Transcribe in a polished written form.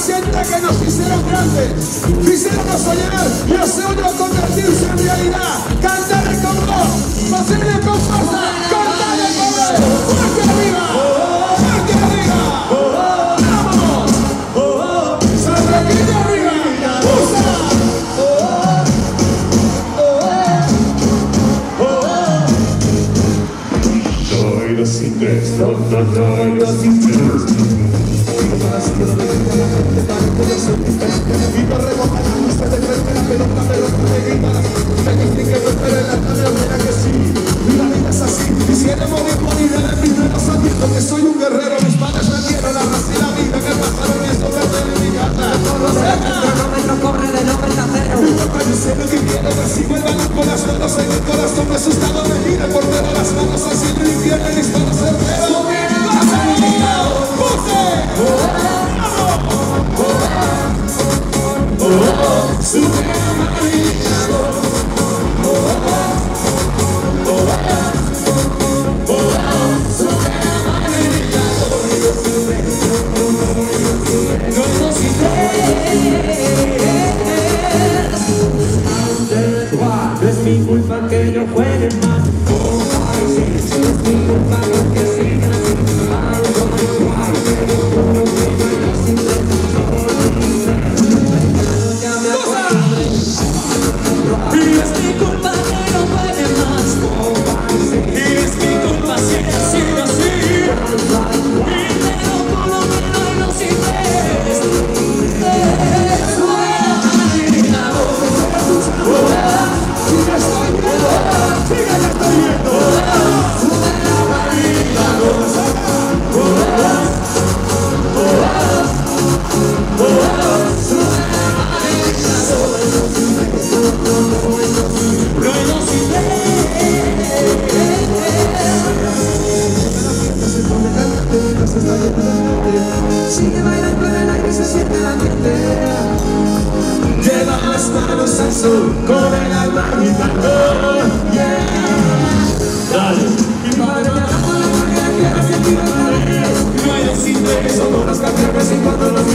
siente que nos hicieron grandes, quisiéramos soñar y el sueño convertirse en realidad. Cantaré con voz, posible con fuerza, cantaré con él. ¡Fuerte arriba! ¡Fuerte arriba! ¡Vamos! ¡Salrequilla arriba! ¡Usa! Doy dos y tres, doy dos y tres. Y no remojar la luz de frente la pelota de gritas. Me dicen que no espero en la tarde, mira que sí. Y la vida es así, quisiera morir por ir de primero sabiendo que soy un guerrero. Mis padres me dieron la raza y la vida que pasaron eso verde en mi casa. El cronómetro corre de 90 a 0. Mi papá yo sé lo que quiero, recibo el balón con las manos en el corazón. Me asustado me mira por ver a las manos haciendo el infierno y disparo certero. ¡Puse! No es mi culpa que yo juegue más. No es mi culpa que sigan jugando igual. Y es mi culpa que no juegue más. Y es mi culpa si ha sido así. Primero por lo menos y no sin sigue bailando en el aire, se siente el ambiente. Lleva las manos al sol con el alma gritando. Yeah. Dale. Mi padre me agarra la manera que hace ti. No hay dos sin tres, somos los campeones y cuando nos